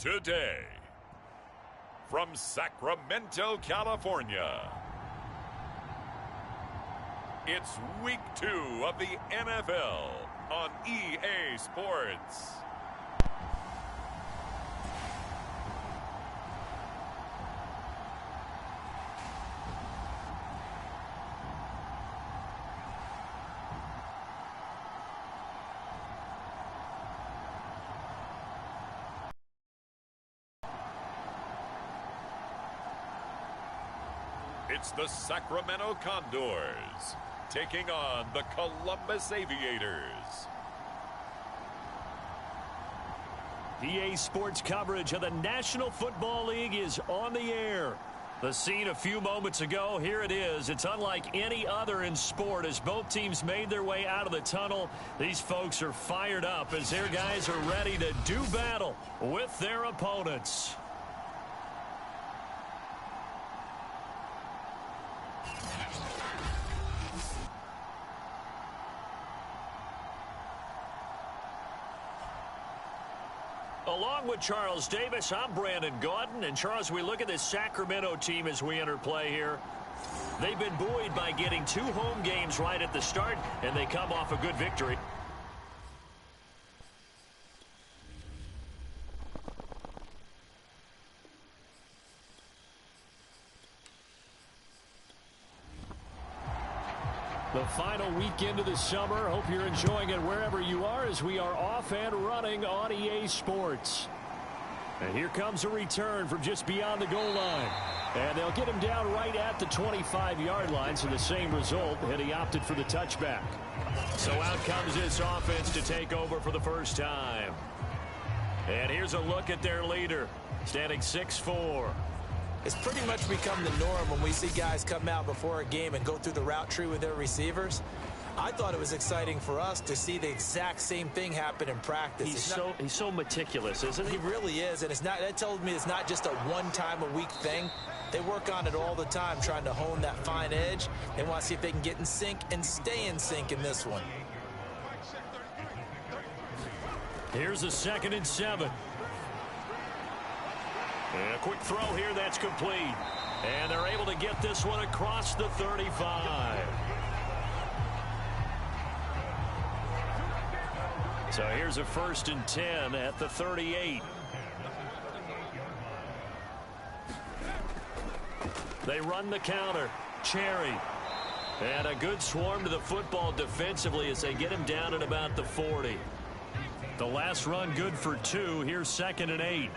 Today, from Sacramento, California, it's Week 2 of the NFL on EA Sports. It's the Sacramento Condors taking on the Columbus Aviators. EA Sports coverage of the National Football League is on the air. The scene a few moments ago, here it is. It's unlike any other in sport as both teams made their way out of the tunnel. These folks are fired up as their guys are ready to do battle with their opponents. Along with Charles Davis, I'm Brandon Gaudin. And Charles, we look at this Sacramento team as we enter play here. They've been buoyed by getting 2 home games right at the start, and they come off a good victory. The final weekend of the summer. Hope you're enjoying it wherever you are as we are off and running on EA Sports. And here comes a return from just beyond the goal line. And they'll get him down right at the 25-yard line, so the same result, and he opted for the touchback. So out comes this offense to take over for the first time. And here's a look at their leader, standing 6'4". It's pretty much become the norm when we see guys come out before a game and go through the route tree with their receivers. I thought it was exciting for us to see the exact same thing happen in practice. He's so meticulous, isn't he? He really is, and that tells me it's not just a one-time-a-week thing. They work on it all the time, trying to hone that fine edge. They want to see if they can get in sync and stay in sync in this one. Here's a 2nd and 7. And a quick throw here that's complete. And they're able to get this one across the 35. So here's a 1st and 10 at the 38. They run the counter. Cherry. And a good swarm to the football defensively as they get him down at about the 40. The last run good for 2. Here's 2nd and 8.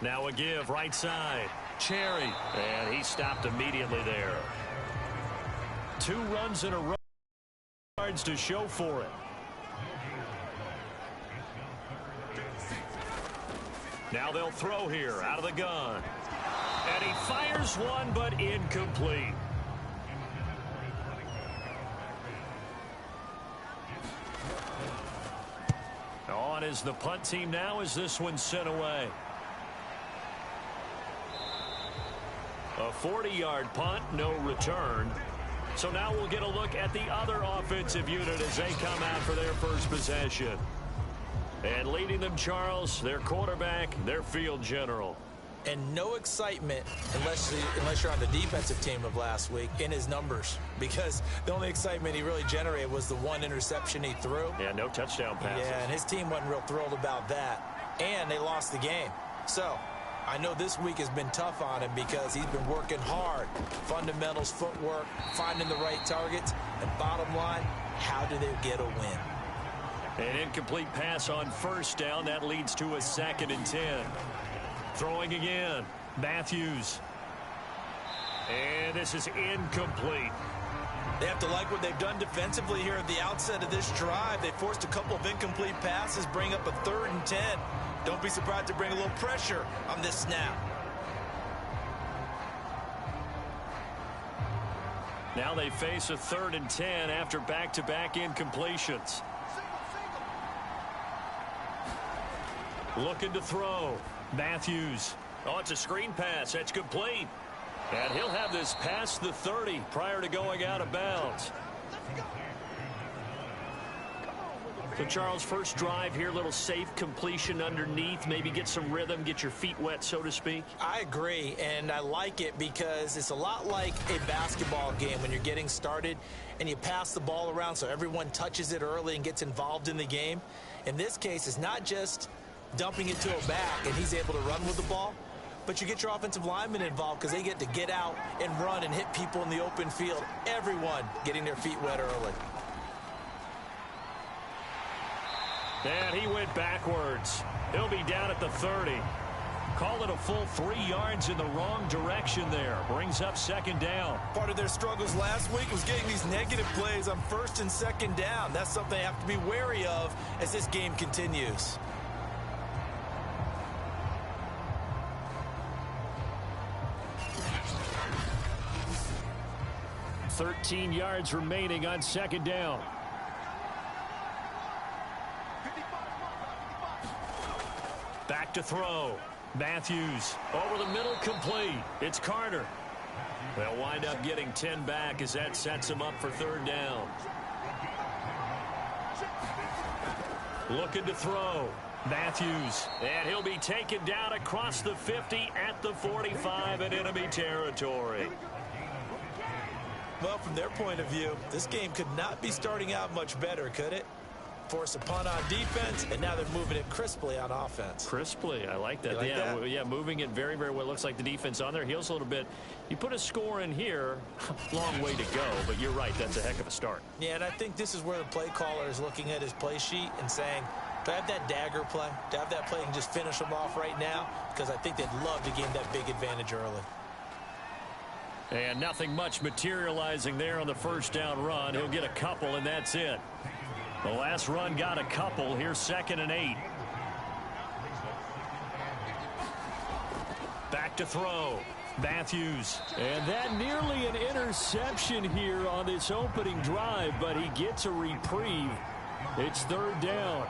Now a give, right side. Cherry. And he stopped immediately there. 2 runs in a row. Yards to show for it. Now they'll throw here out of the gun. And he fires one, but incomplete. On is the punt team now as this one's sent away. A 40-yard punt, no return. So now we'll get a look at the other offensive unit as they come out for their first possession. And leading them, Charles, their quarterback, their field general. And no excitement unless you're on the defensive team of last week in his numbers, because the only excitement he really generated was the 1 interception he threw. Yeah, no touchdown passes. Yeah, and his team wasn't real thrilled about that. And they lost the game. So I know this week has been tough on him because he's been working hard. Fundamentals, footwork, finding the right targets. And bottom line, how do they get a win? An incomplete pass on 1st down. That leads to a 2nd and 10. Throwing again. Matthews. And this is incomplete. They have to like what they've done defensively here at the outset of this drive. They forced a couple of incomplete passes, bring up a 3rd and 10. Don't be surprised to bring a little pressure on this snap. Now they face a 3rd and 10 after back-to-back incompletions. Looking to throw. Matthews. Oh, it's a screen pass. That's complete. And he'll have this past the 30 prior to going out of bounds. So, Charles, first drive here, little safe completion underneath, maybe get some rhythm, get your feet wet, so to speak. I agree, and I like it because it's a lot like a basketball game when you're getting started and you pass the ball around so everyone touches it early and gets involved in the game. In this case, it's not just dumping it to a back and he's able to run with the ball, but you get your offensive linemen involved because they get to get out and run and hit people in the open field. Everyone getting their feet wet early. And he went backwards. He'll be down at the 30. Call it a full 3 yards in the wrong direction there. Brings up second down. Part of their struggles last week was getting these negative plays on first and second down. That's something they have to be wary of as this game continues. $13 yards remaining on second down. Back to throw. Matthews over the middle, complete. It's Carter. They'll wind up getting 10 back as that sets them up for third down. Looking to throw. Matthews. And he'll be taken down across the 50 at the 45 in enemy territory. Well, from their point of view, this game could not be starting out much better, could it? Force a punt on defense, and now they're moving it crisply on offense. Crisply, I like that. You like that? Yeah, moving it very, very well. Looks like the defense on their heels a little bit. You put a score in here, long way to go, but you're right, that's a heck of a start. Yeah, and I think this is where the play caller is looking at his play sheet and saying, do I have that dagger play? Do I have that play and just finish them off right now? Because I think they'd love to gain that big advantage early. And nothing much materializing there on the first down run. He'll get a couple, and that's it. The last run got a couple. Here's 2nd and 8. Back to throw. Matthews. And that nearly an interception here on this opening drive, but he gets a reprieve. It's third down.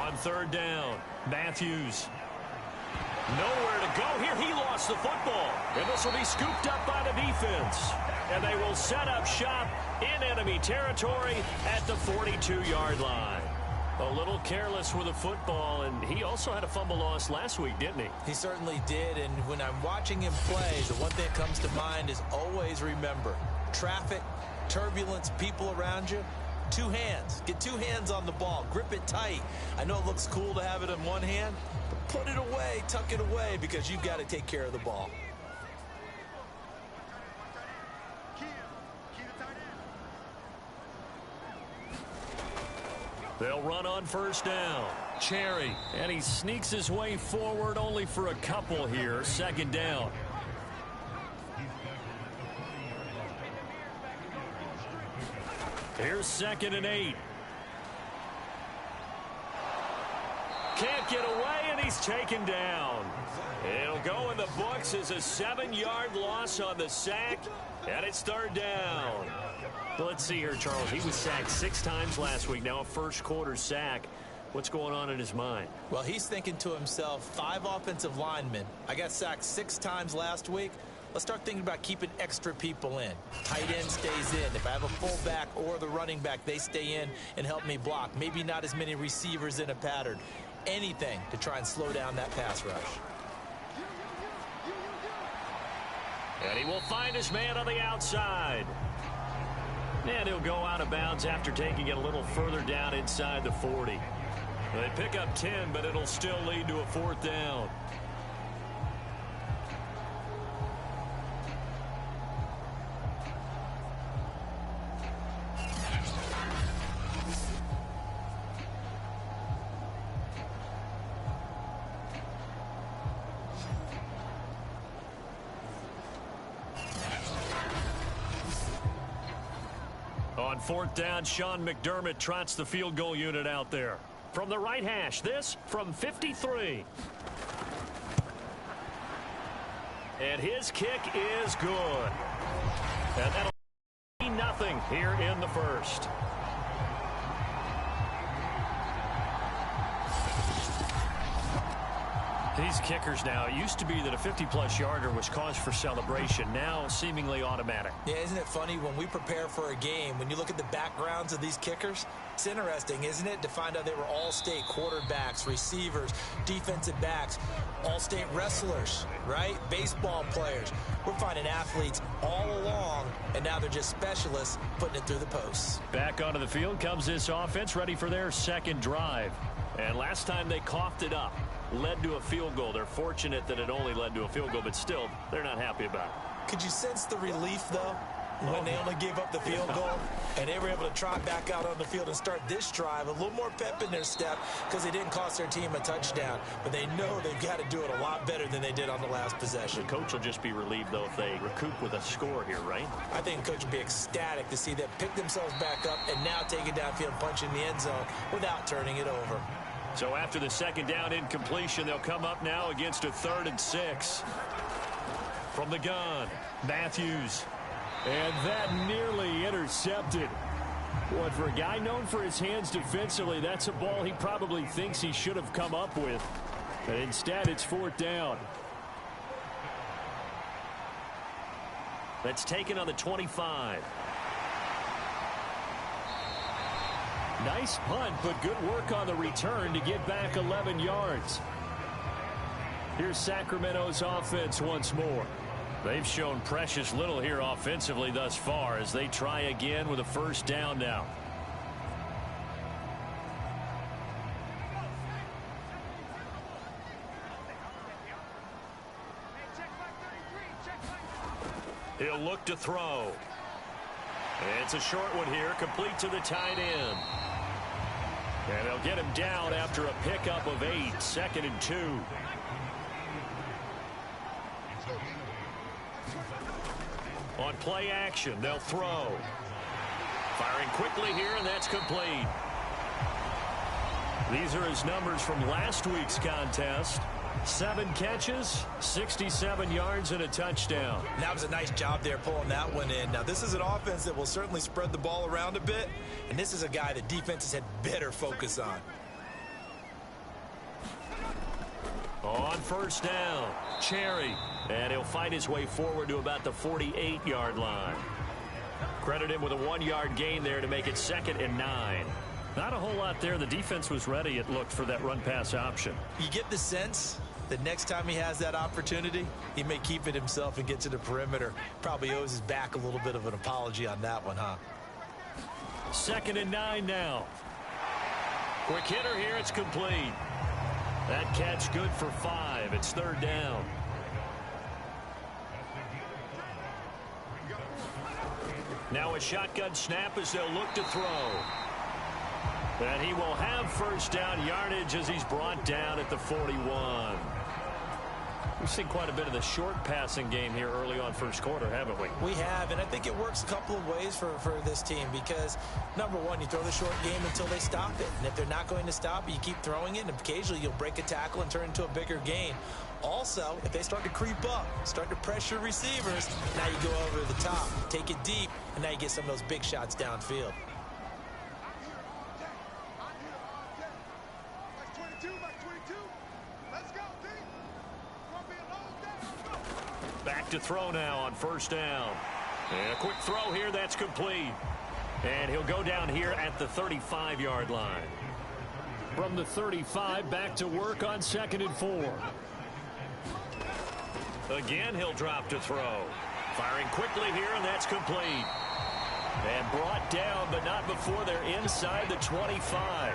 On third down, Matthews. Nowhere to go here. He lost the football. And this will be scooped up by the defense. And they will set up shop in enemy territory at the 42-yard line. A little careless with the football, and he also had a fumble loss last week, didn't he? He certainly did, and when I'm watching him play, the one thing that comes to mind is always remember, traffic, turbulence, people around you, 2 hands. Get 2 hands on the ball. Grip it tight. I know it looks cool to have it in one hand, but put it away, tuck it away, because you've got to take care of the ball. They'll run on first down. Cherry, and he sneaks his way forward only for a couple here. Second down. Here's 2nd and 8. Can't get away, and he's taken down. It'll go in the books as a 7-yard loss on the sack, and it's third down. Let's see here, Charles. He was sacked 6 times last week. Now a first-quarter sack. What's going on in his mind? Well, he's thinking to himself, 5 offensive linemen. I got sacked 6 times last week. Let's start thinking about keeping extra people in. Tight end stays in. If I have a fullback or the running back, they stay in and help me block. Maybe not as many receivers in a pattern. Anything to try and slow down that pass rush. And he will find his man on the outside. And he'll go out of bounds after taking it a little further down inside the 40. They pick up 10, but it'll still lead to a 4th down. On 4th down, Sean McDermott trots the field goal unit out there. From the right hash, this from 53. And his kick is good. And that'll be nothing here in the first. These kickers now, it used to be that a 50-plus yarder was cause for celebration. Now, seemingly automatic. Yeah, isn't it funny when we prepare for a game, when you look at the backgrounds of these kickers, it's interesting, isn't it, to find out they were all-state quarterbacks, receivers, defensive backs, all-state wrestlers, right? Baseball players. We're finding athletes all along, and now they're just specialists putting it through the posts. Back onto the field comes this offense, ready for their second drive. And last time they coughed it up, led to a field goal. They're fortunate that it only led to a field goal, but still, they're not happy about it. Could you sense the relief, though, when they only gave up the field goal and they were able to trot back out on the field and start this drive? A little more pep in their step because they didn't cost their team a touchdown, but they know they've got to do it a lot better than they did on the last possession. The coach will just be relieved, though, if they recoup with a score here, right? I think the coach will be ecstatic to see them pick themselves back up and now take it downfield, punch in the end zone without turning it over. So after the second down incompletion, they'll come up now against a 3rd and 6. From the gun, Matthews. And that nearly intercepted. Boy, for a guy known for his hands defensively, that's a ball he probably thinks he should have come up with. But instead, it's 4th down. That's taken on the 25. Nice punt, but good work on the return to get back 11 yards. Here's Sacramento's offense once more. They've shown precious little here offensively thus far as they try again with a 1st down now. He'll look to throw. And it's a short one here, complete to the tight end. And they'll get him down after a pickup of 8, 2nd and 2. On play action, they'll throw. Firing quickly here, and that's complete. These are his numbers from last week's contest. 7 catches, 67 yards, and a touchdown. That was a nice job there pulling that one in. Now, this is an offense that will certainly spread the ball around a bit, and this is a guy that defenses had better focus on. On 1st down, Cherry. And he'll fight his way forward to about the 48-yard line. Credit him with a 1-yard gain there to make it 2nd and 9. Not a whole lot there. The defense was ready, it looked, for that run-pass option. You get the sense that next time he has that opportunity, he may keep it himself and get to the perimeter. Probably owes his back a little bit of an apology on that one, huh? 2nd and 9 now. Quick hitter here. It's complete. That catch good for 5. It's 3rd down. Now a shotgun snap as they'll look to throw. And he will have 1st down yardage as he's brought down at the 41. We've seen quite a bit of the short passing game here early on 1st quarter, haven't we? We have, and I think it works a couple of ways for this team because, number one, you throw the short game until they stop it. And if they're not going to stop it, you keep throwing it, and occasionally you'll break a tackle and turn it into a bigger gain. Also, if they start to creep up, start to pressure receivers, now you go over the top, take it deep, and now you get some of those big shots downfield. Back to throw now on 1st down. And a quick throw here, that's complete. And he'll go down here at the 35-yard line. From the 35, back to work on 2nd and 4. Again, he'll drop to throw. Firing quickly here, and that's complete. And brought down, but not before they're inside the 25.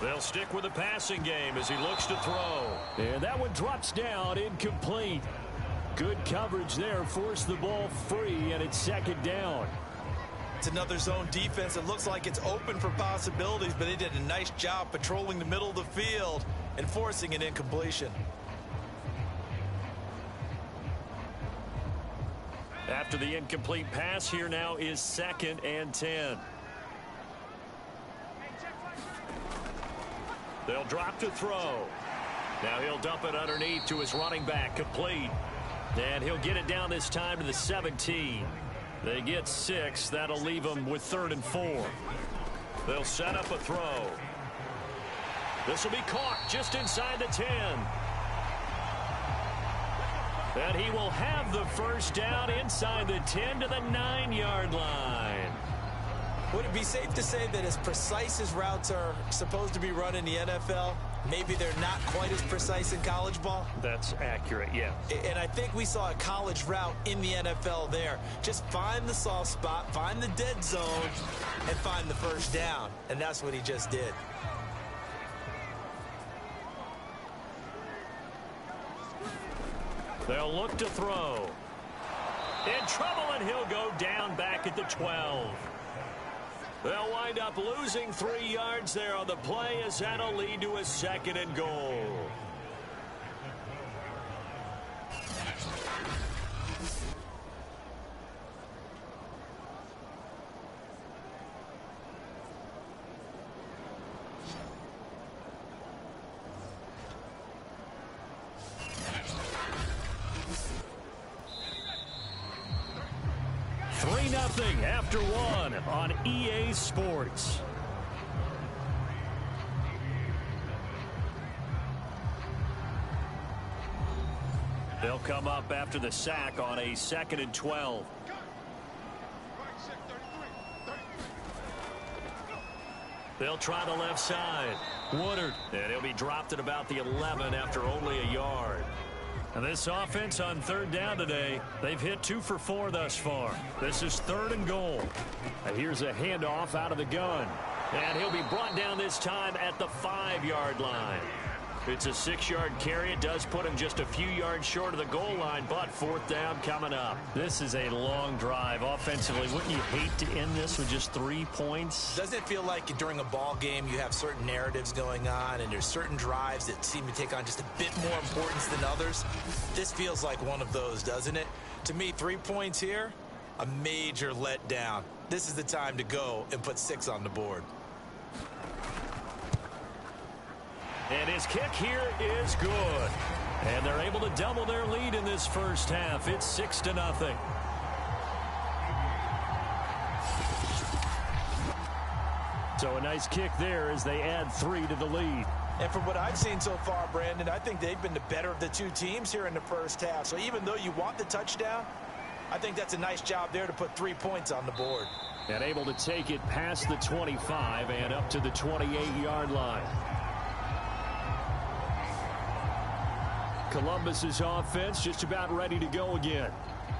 They'll stick with the passing game as he looks to throw. And that one drops down, incomplete. Good coverage there, forced the ball free, and it's 2nd down. It's another zone defense. It looks like it's open for possibilities, but they did a nice job patrolling the middle of the field and forcing an incompletion. After the incomplete pass, here now is 2nd and 10. They'll drop to throw. Now he'll dump it underneath to his running back, complete. And he'll get it down this time to the 17. They get 6. That'll leave them with 3rd and 4. They'll set up a throw. This will be caught just inside the 10. And he will have the first down inside the 10 to the 9-yard line. Would it be safe to say that as precise as routes are supposed to be run in the NFL, maybe they're not quite as precise in college ball? That's accurate, yeah. And I think we saw a college route in the NFL there. Just find the soft spot, find the dead zone, and find the first down. And that's what he just did. They'll look to throw. In trouble, and he'll go down back at the 12. They'll wind up losing 3 yards there on the play, as that'll lead to a 2nd and goal. Nothing after 1 on EA Sports. They'll come up after the sack on a 2nd and 12. They'll try the left side. Woodard, and he'll be dropped at about the 11 after only a yard. And this offense on 3rd down today, they've hit 2 for 4 thus far. This is 3rd and goal. And here's a handoff out of the gun. And he'll be brought down this time at the 5-yard line. It's a 6-yard carry. It does put him just a few yards short of the goal line, but 4th down coming up. This is a long drive offensively. Wouldn't you hate to end this with just 3 points? Doesn't it feel like during a ball game you have certain narratives going on and there's certain drives that seem to take on just a bit more importance than others? This feels like one of those, doesn't it? To me, 3 points here, a major letdown. This is the time to go and put 6 on the board. And his kick here is good. And they're able to double their lead in this first half. It's 6-0. So a nice kick there as they add 3 to the lead. And from what I've seen so far, Brandon, I think they've been the better of the 2 teams here in the first half. So even though you want the touchdown, I think that's a nice job there to put 3 points on the board. And able to take it past the 25 and up to the 28-yard line. Columbus's offense just about ready to go again.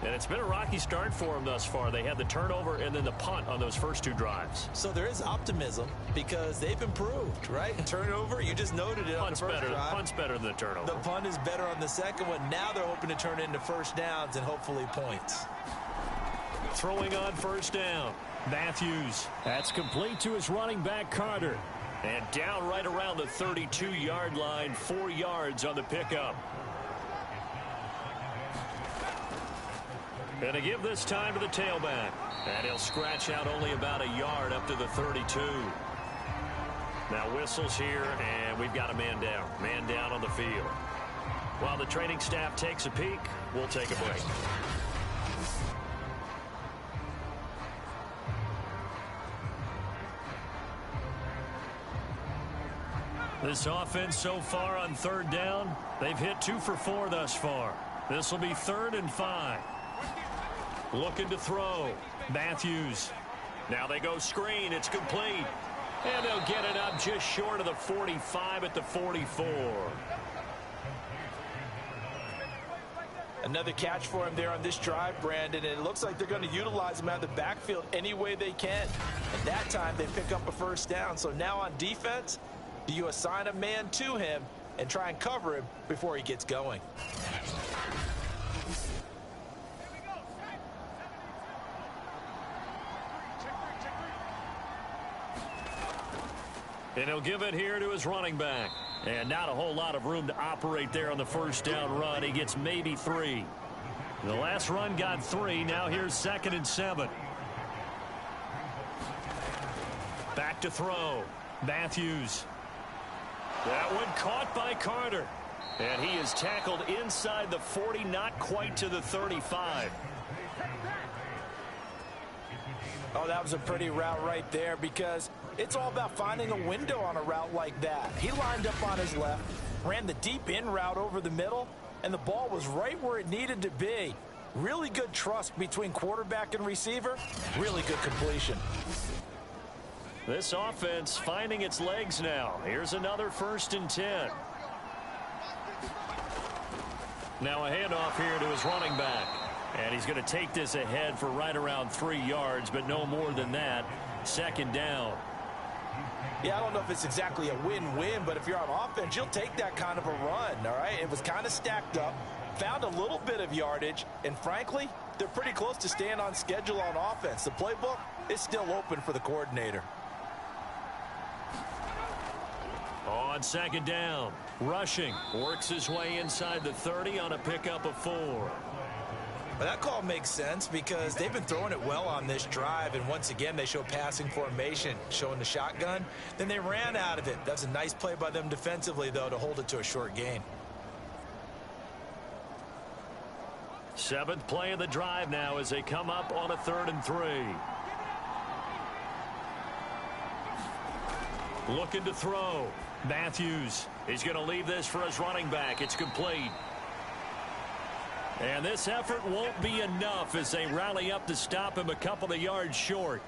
And it's been a rocky start for them thus far. They had the turnover and then the punt on those first 2 drives. So there is optimism because they've improved, right? Turnover, you just noted it on the first drive. Punt's better than the turnover. The punt is better on the second one. Now they're hoping to turn it into first downs and hopefully points. Throwing on first down. Matthews. That's complete to his running back, Carter. And down right around the 32-yard line, 4 yards on the pickup. And to give this time to the tailback. And he'll scratch out only about a yard up to the 32. Now whistles here, and we've got a man down. Man down on the field. While the training staff takes a peek, we'll take a break. This offense so far on 3rd down, they've hit 2 for 4 thus far. This will be 3rd and 5. Looking to throw. Matthews. Now they go screen. It's complete. And they'll get it up just short of the 45 at the 44. Another catch for him there on this drive, Brandon. And it looks like they're going to utilize him out of the backfield any way they can. And that time they pick up a first down. So now on defense, do you assign a man to him and try and cover him before he gets going? And he'll give it here to his running back. And not a whole lot of room to operate there on the first down run. He gets maybe 3. The last run got 3. Now here's 2nd and 7. Back to throw. Matthews. That one caught by Carter. And he is tackled inside the 40, not quite to the 35. Oh, that was a pretty route right there because It's all about finding a window on a route like that. He lined up on his left, ran the deep in route over the middle, and the ball was right where it needed to be. Really good trust between quarterback and receiver. Really good completion. This offense finding its legs now. Here's another 1st and 10. Now a handoff here to his running back. And he's going to take this ahead for right around 3 yards, but no more than that. 2nd down. Yeah, I don't know if it's exactly a win-win, but if you're on offense, you'll take that kind of a run, all right? It was kind of stacked up, found a little bit of yardage, and frankly, they're pretty close to staying on schedule on offense. The playbook is still open for the coordinator. On 2nd down, rushing, works his way inside the 30 on a pickup of 4. But that call makes sense because they've been throwing it well on this drive, and once again they show passing formation, showing the shotgun. Then they ran out of it. That's a nice play by them defensively, though, to hold it to a short gain. 7th play of the drive now as they come up on a 3rd and 3. Looking to throw. Matthews. He's going to leave this for his running back. It's complete. And this effort won't be enough as they rally up to stop him a couple of yards short.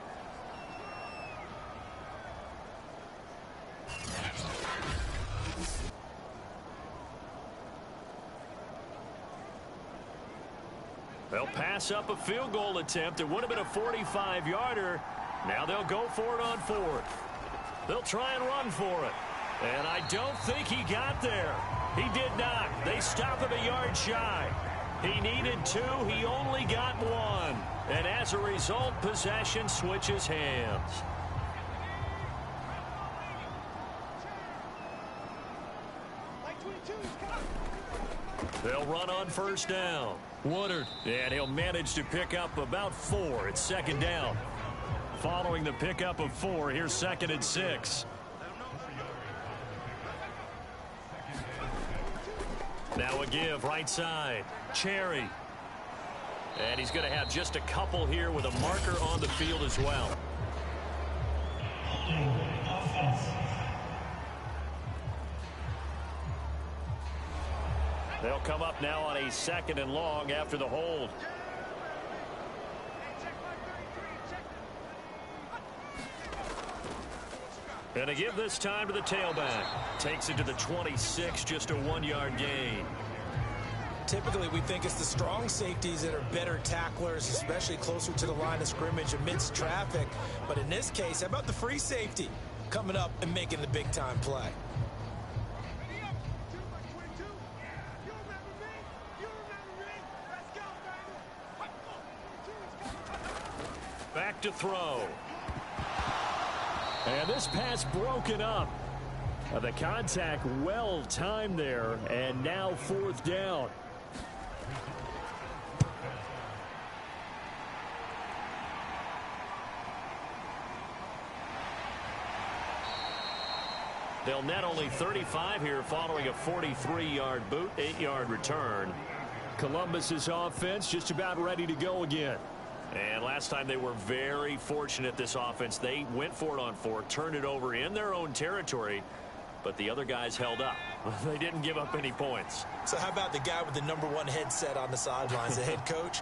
They'll pass up a field goal attempt. It would have been a 45-yarder. Now they'll go for it on 4th. They'll try and run for it. And I don't think he got there. He did not. They stop him a yard shy. He needed 2. He only got 1. And as a result, possession switches hands. They'll run on 1st down. Woodard. And he'll manage to pick up about 4. It's 2nd down. Following the pickup of 4, here's 2nd and 6. Now a give right side. Cherry. And he's going to have just a couple here with a marker on the field as well. They'll come up now on a 2nd and long after the hold. And a give this time to the tailback. Takes it to the 26, just a 1-yard gain. Typically, we think it's the strong safeties that are better tacklers, especially closer to the line of scrimmage amidst traffic. But in this case, how about the free safety coming up and making the big-time play? Back to throw. And this pass broken up. The contact well timed there, and now 4th down. They'll net only 35 here following a 43-yard boot, 8-yard return. Columbus's offense just about ready to go again. And last time they were very fortunate, this offense. They went for it on 4, turned it over in their own territory, but the other guys held up. They didn't give up any points. So how about the guy with the #1 headset on the sidelines, the head coach?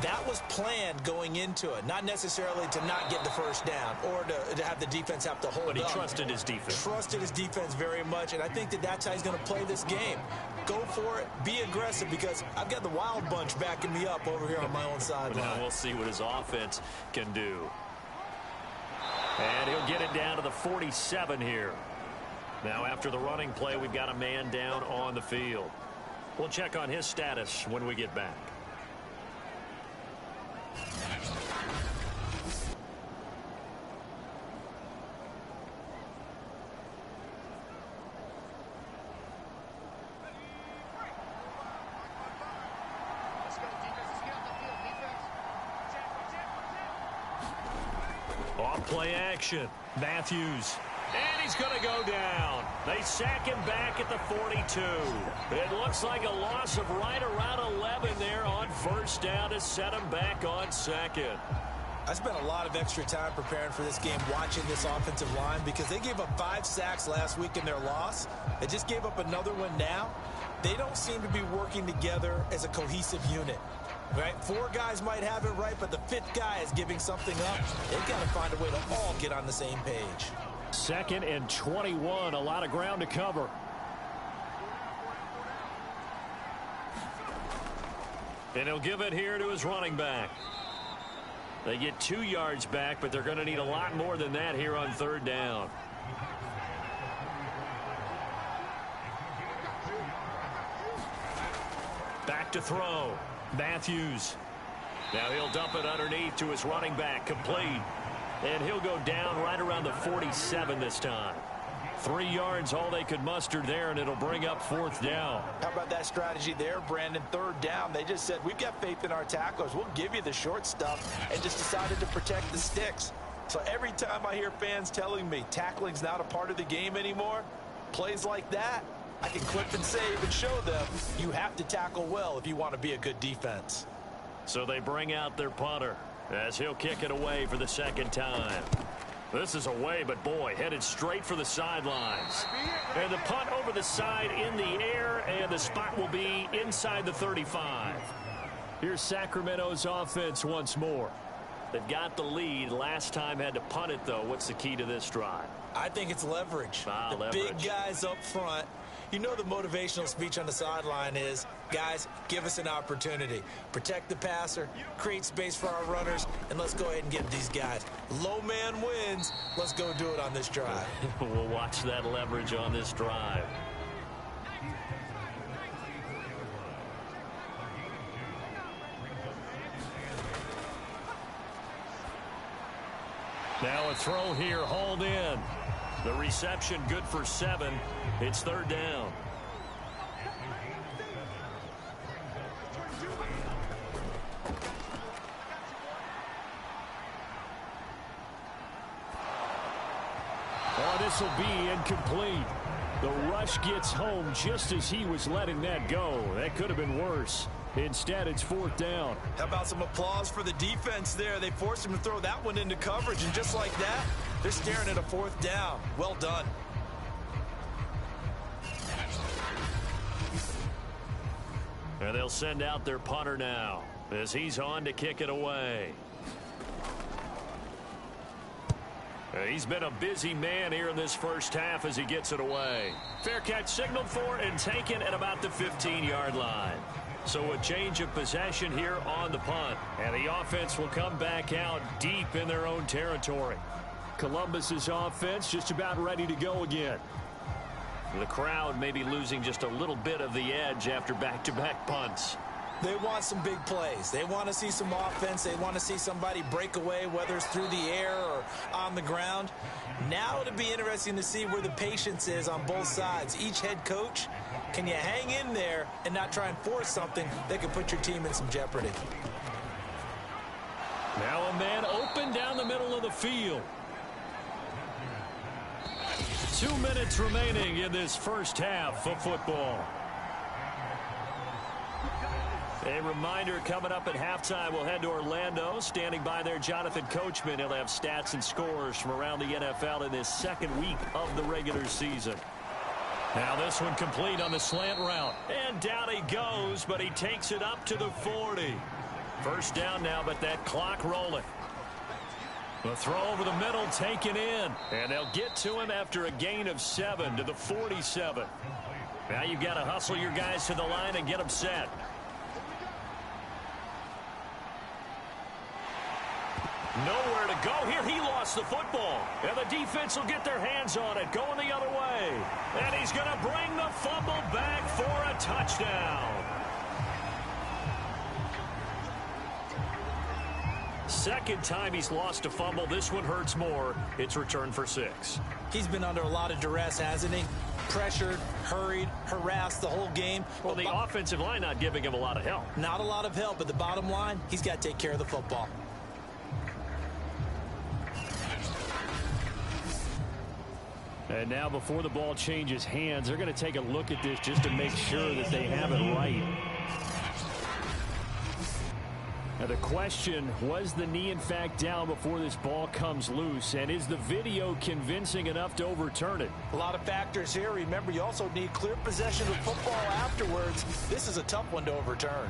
That was planned going into it, not necessarily to not get the 1st down or to have the defense have to hold up. But he trusted his defense. Trusted his defense very much, and I think that's how he's going to play this game. Go for it, be aggressive, because I've got the wild bunch backing me up over here on my own sideline. Now we'll see what his offense can do. And he'll get it down to the 47 here. Now after the running play, we've got a man down on the field. We'll check on his status when we get back. Off play action. Matthews. And he's going to go down. They sack him back at the 42. It looks like a loss of right around 11 there on 1st down to set him back on 2nd. I spent a lot of extra time preparing for this game, watching this offensive line, because they gave up 5 sacks last week in their loss. They just gave up another one now. They don't seem to be working together as a cohesive unit. Right? 4 guys might have it right, but the 5th guy is giving something up. They've got to find a way to all get on the same page. 2nd and 21, a lot of ground to cover. And he'll give it here to his running back. They get 2 yards back, but they're going to need a lot more than that here on 3rd down. Back to throw. Matthews. Now he'll dump it underneath to his running back. Complete. And he'll go down right around the 47 this time. 3 yards, all they could muster there, and it'll bring up 4th down. How about that strategy there, Brandon? 3rd down. They just said, we've got faith in our tacklers. We'll give you the short stuff, and just decided to protect the sticks. So every time I hear fans telling me tackling's not a part of the game anymore, plays like that, I can clip and save and show them you have to tackle well if you want to be a good defense. So they bring out their punter as he'll kick it away for the 2nd time. This is away, but boy, headed straight for the sidelines. And the punt over the side in the air, and the spot will be inside the 35. Here's Sacramento's offense once more. They've got the lead. Last time had to punt it, though. What's the key to this drive? I think it's leverage. Leverage. Big guys up front. You know the motivational speech on the sideline is, guys, give us an opportunity. Protect the passer, create space for our runners, and let's go ahead and get these guys. Low man wins. Let's go do it on this drive. We'll watch that leverage on this drive. Now a throw here, hauled in. The reception good for 7. It's 3rd down. Oh, this will be incomplete. The rush gets home just as he was letting that go. That could have been worse. Instead, it's 4th down. How about some applause for the defense there? They forced him to throw that one into coverage, and just like that, they're staring at a 4th down. Well done. And they'll send out their punter now as he's on to kick it away. He's been a busy man here in this first half as he gets it away. Fair catch signaled for and taken at about the 15-yard line. So a change of possession here on the punt. And the offense will come back out deep in their own territory. Columbus's offense just about ready to go again. The crowd may be losing just a little bit of the edge after back-to-back punts. They want some big plays. They want to see some offense. They want to see somebody break away, whether it's through the air or on the ground. Now it'll be interesting to see where the patience is on both sides. Each head coach, can you hang in there and not try and force something that could put your team in some jeopardy? Now a man open down the middle of the field. 2 minutes remaining in this first half of football. A reminder coming up at halftime, we'll head to Orlando. Standing by there, Jonathan Coachman. He'll have stats and scores from around the NFL in this 2nd week of the regular season. Now this one complete on the slant route. And down he goes, but he takes it up to the 40. First down now, but that clock rolling. The throw over the middle taken in. And they'll get to him after a gain of 7 to the 47. Now you've got to hustle your guys to the line and get them set. Nowhere to go here. He lost the football. And the defense will get their hands on it, going the other way. And he's going to bring the fumble back for a touchdown. Second time he's lost a fumble. This one hurts more. It's returned for 6. He's been under a lot of duress, hasn't he? Pressured, hurried, harassed the whole game. Well, the offensive line not giving him a lot of help. Not a lot of help, but the bottom line, he's got to take care of the football. And now before the ball changes hands, they're going to take a look at this just to make sure that they have it right. Now the question, was the knee in fact down before this ball comes loose? And is the video convincing enough to overturn it? A lot of factors here. Remember, you also need clear possession of football afterwards. This is a tough one to overturn.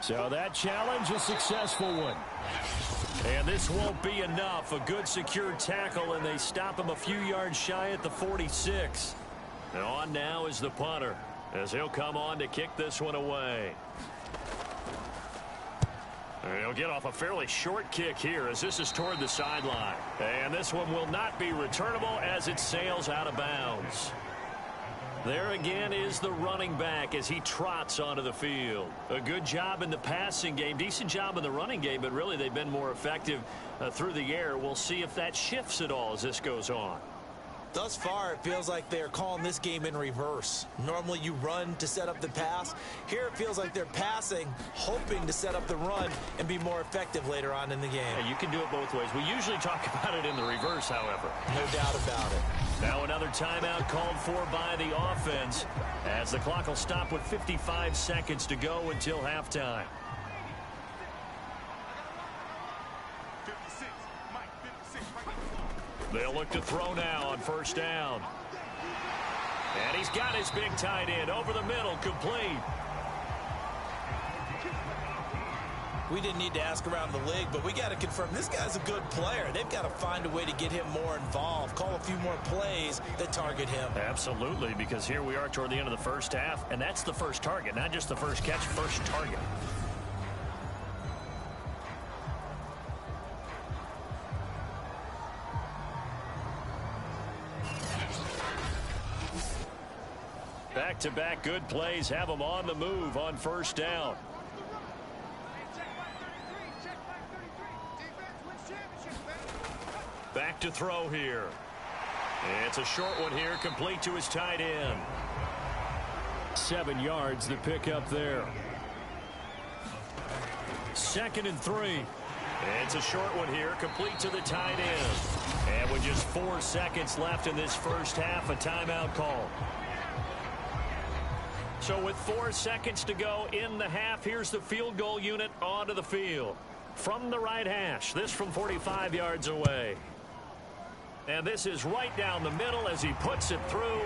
So that challenge, a successful one. And this won't be enough. A good secure tackle, and they stop him a few yards shy at the 46. And on now is the punter, as he'll come on to kick this one away. And he'll get off a fairly short kick here, as this is toward the sideline. And this one will not be returnable as it sails out of bounds. There again is the running back as he trots onto the field. A good job in the passing game, decent job in the running game, but really they've been more effective through the air. We'll see if that shifts at all as this goes on. Thus far, it feels like they're calling this game in reverse. Normally you run to set up the pass. Here it feels like they're passing, hoping to set up the run and be more effective later on in the game. Yeah, you can do it both ways. We usually talk about it in the reverse, however. No doubt about it. Now another timeout called for by the offense, as the clock will stop with 55 seconds to go until halftime. They'll look to throw now on first down. And he's got his big tight end over the middle, complete. We didn't need to ask around the league, but we got to confirm this guy's a good player. They've got to find a way to get him more involved, call a few more plays that target him. Absolutely, because here we are toward the end of the first half, and that's the first target, not just the first catch, first target. Back-to-back good plays have them on the move on first down. Back to throw here. It's a short one here, complete to his tight end. 7 yards the pick up there. 2nd and 3. It's a short one here, complete to the tight end. And with just 4 seconds left in this first half, a timeout call. So with 4 seconds to go in the half, here's the field goal unit onto the field. From the right hash, this from 45 yards away. And this is right down the middle as he puts it through.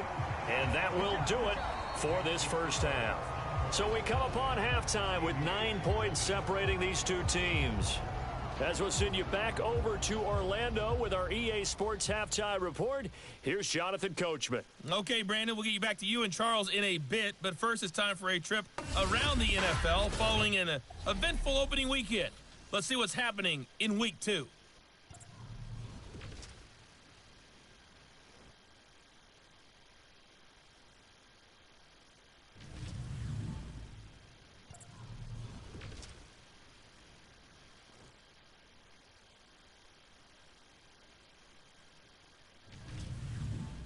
And that will do it for this first half. So we come upon halftime with 9 points separating these two teams. As we'll send you back over to Orlando with our EA Sports Halftime Report, here's Jonathan Coachman. Okay, Brandon, we'll get you back to you and Charles in a bit, but first it's time for a trip around the NFL following an eventful opening weekend. Let's see what's happening in Week 2.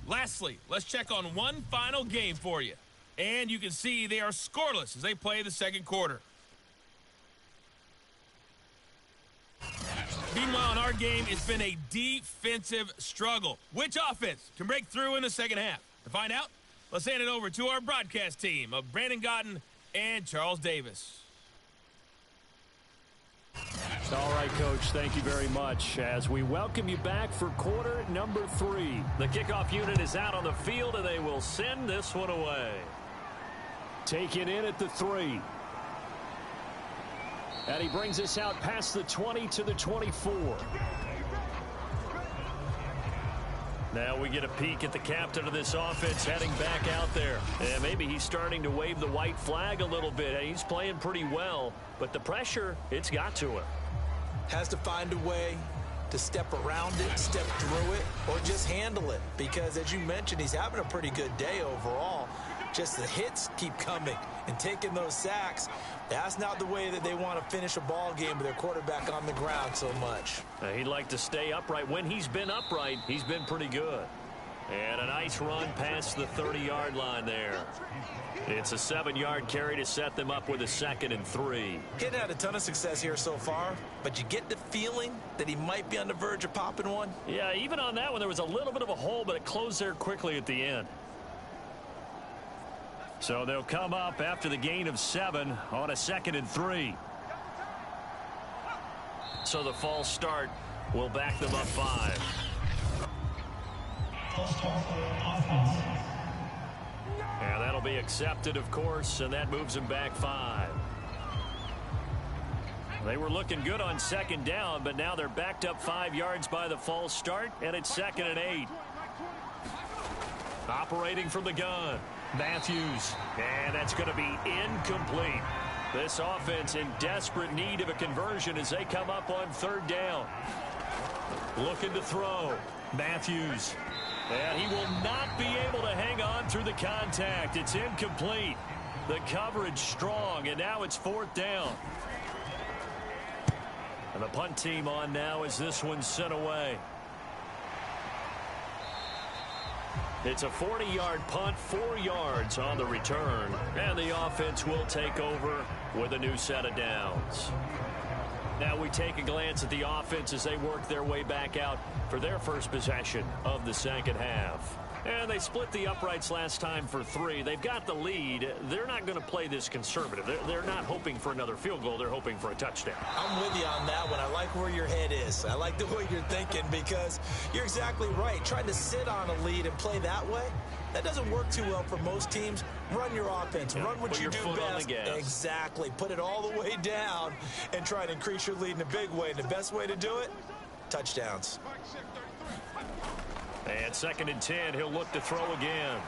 Lastly, let's check on one final game for you. And you can see they are scoreless as they play the second quarter. Meanwhile, in our game, it's been a defensive struggle. Which offense can break through in the second half? To find out, let's hand it over to our broadcast team of Brandon Godden and Charles Davis. All right, Coach, thank you very much as we welcome you back for quarter number 3. The kickoff unit is out on the field, and they will send this one away. Taken in at the 3. And he brings us out past the 20 to the 24. Now we get a peek at the captain of this offense heading back out there. And maybe he's starting to wave the white flag a little bit. He's playing pretty well, but the pressure, it's got to him. Has to find a way to step around it, step through it, or just handle it. Because, as you mentioned, he's having a pretty good day overall. Just the hits keep coming and taking those sacks. That's not the way that they want to finish a ball game with their quarterback on the ground so much. He'd like to stay upright. When he's been upright, he's been pretty good. And a nice run past the 30-yard line there. It's a 7-yard carry to set them up with a 2nd and 3. He hadn't had a ton of success here so far, but you get the feeling that he might be on the verge of popping one. Yeah, even on that one, there was a little bit of a hole, but it closed there quickly at the end. So they'll come up after the gain of 7 on a 2nd and 3. So the false start will back them up 5. And that'll be accepted, of course, and that moves them back 5. They were looking good on 2nd down, but now they're backed up 5 yards by the false start, and it's 2nd and 8. Operating from the gun, Matthews, and that's going to be incomplete. This offense in desperate need of a conversion as they come up on 3rd down. Looking to throw, Matthews. And he will not be able to hang on through the contact. It's incomplete. The coverage strong, and now it's 4th down. And the punt team on now as this one's sent away. It's a 40-yard punt, 4 yards on the return. And the offense will take over with a new set of downs. Now we take a glance at the offense as they work their way back out for their first possession of the 2nd half. And they split the uprights last time for 3. They've got the lead. They're not going to play this conservative. They're not hoping for another field goal. They're hoping for a touchdown. I'm with you on that one. I like where your head is. I like the way you're thinking because you're exactly right. Trying to sit on a lead and play that way, that doesn't work too well for most teams. Run your offense. Run what you do best. Exactly. Put it all the way down and try to increase your lead in a big way. And the best way to do it, touchdowns. And 2nd and 10, he'll look to throw again.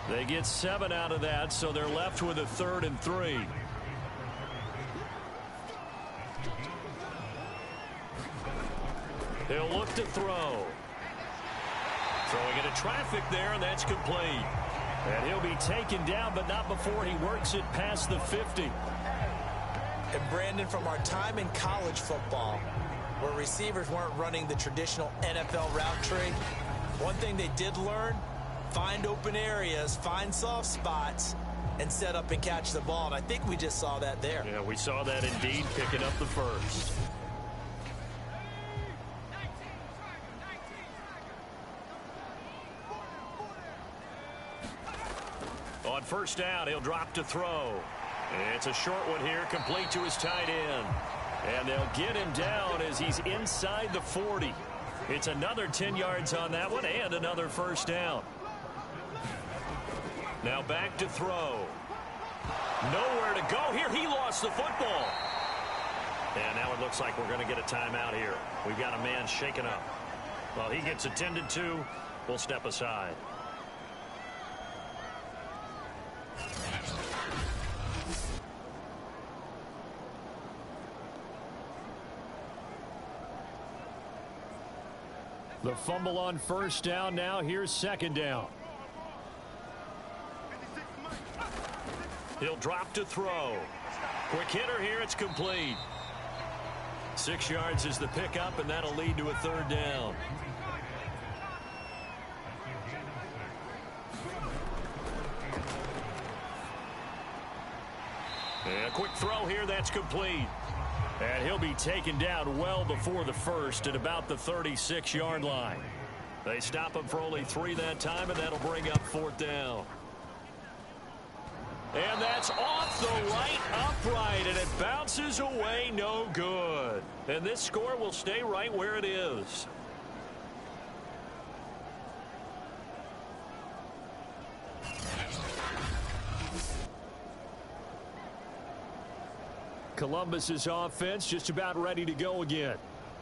They get 7 out of that, so they're left with a 3rd and 3. He'll look to throw. Throwing into traffic there, and that's complete. And he'll be taken down, but not before he works it past the 50. And Brandon, from our time in college football, where receivers weren't running the traditional NFL route tree, one thing they did learn, find open areas, find soft spots, and set up and catch the ball. And I think we just saw that there. Yeah, we saw that indeed, picking up the first. On 1st down, he'll drop to throw. It's a short one here, complete to his tight end. And they'll get him down as he's inside the 40. It's another 10 yards on that one and another 1st down. Now back to throw. Nowhere to go here. He lost the football. And now it looks like we're going to get a timeout here. We've got a man shaken up. Well, he gets attended to. We'll step aside. The fumble on 1st down. Now here's 2nd down. He'll drop to throw. Quick hitter here. It's complete. 6 yards is the pickup, and that'll lead to a 3rd down. And a quick throw here. That's complete. And he'll be taken down well before the 1st at about the 36-yard line. They stop him for only 3 that time, and that'll bring up 4th down. And that's off the right upright, and it bounces away no good. And this score will stay right where it is. Columbus's offense just about ready to go again.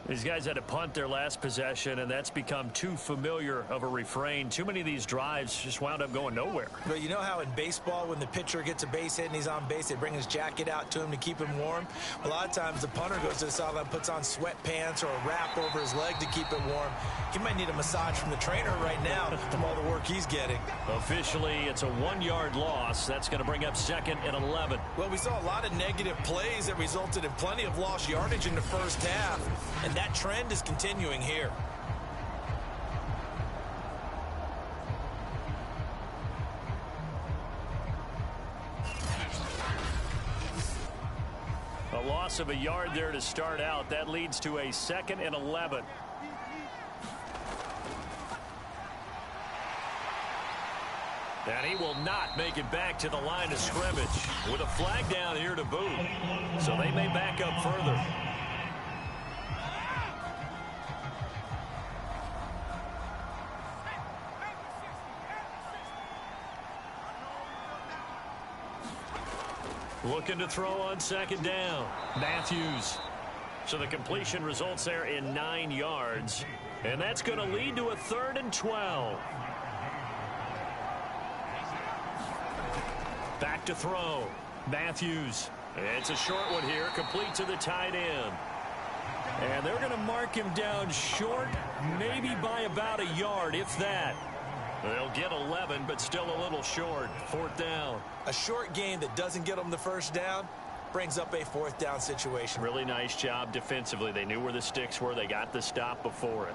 These guys had to punt their last possession, and that's become too familiar of a refrain. Too many of these drives just wound up going nowhere. Well, you know how in baseball, when the pitcher gets a base hit and he's on base, they bring his jacket out to him to keep him warm? A lot of times the punter goes to the sideline, puts on sweatpants or a wrap over his leg to keep it warm. He might need a massage from the trainer right now from all the work he's getting. Officially, it's a 1-yard loss. That's going to bring up 2nd and 11. Well, we saw a lot of negative plays that resulted in plenty of lost yardage in the 1st half, and that trend is continuing here. loss of a yard there to start out. That leads to a 2nd and 11. And he will not make it back to the line of scrimmage with a flag down here to boot. So they may back up further. Looking to throw on 2nd down. Matthews. So the completion results there in 9 yards. And that's going to lead to a 3rd and 12. Back to throw. Matthews. It's a short one here, complete to the tight end. And they're going to mark him down short, maybe by about a yard, if that. They'll get 11, but still a little short. 4th down. A short gain that doesn't get them the first down brings up a 4th down situation. Really nice job defensively. They knew where the sticks were. They got the stop before it.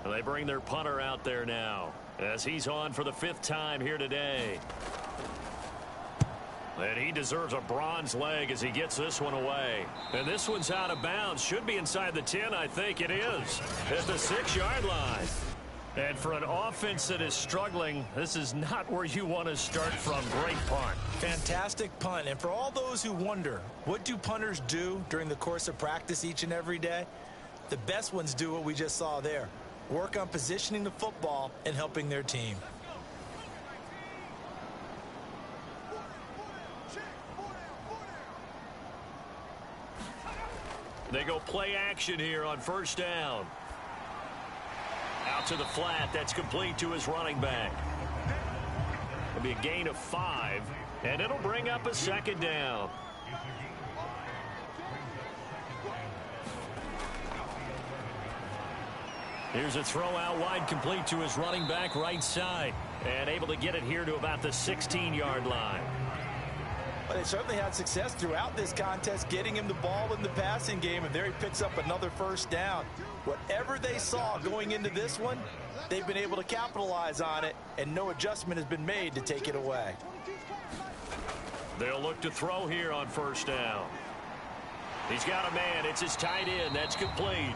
They bring their punter out there now as he's on for the 5th time here today. And he deserves a bronze leg as he gets this one away. And this one's out of bounds. Should be inside the 10, I think it is. At the 6-yard line. And for an offense that is struggling, this is not where you want to start from. Great punt. Fantastic punt. And for all those who wonder, what do punters do during the course of practice each and every day? The best ones do what we just saw there. Work on positioning the football and helping their team. They go play action here on 1st down. Out to the flat. That's complete to his running back. It'll be a gain of 5, and it'll bring up a 2nd down. Here's a throw out wide, complete to his running back right side. And able to get it here to about the 16-yard line. Well, they certainly had success throughout this contest getting him the ball in the passing game, and there he picks up another 1st down. Whatever they saw going into this one, they've been able to capitalize on it, and no adjustment has been made to take it away. They'll look to throw here on 1st down. He's got a man. It's his tight end. That's complete.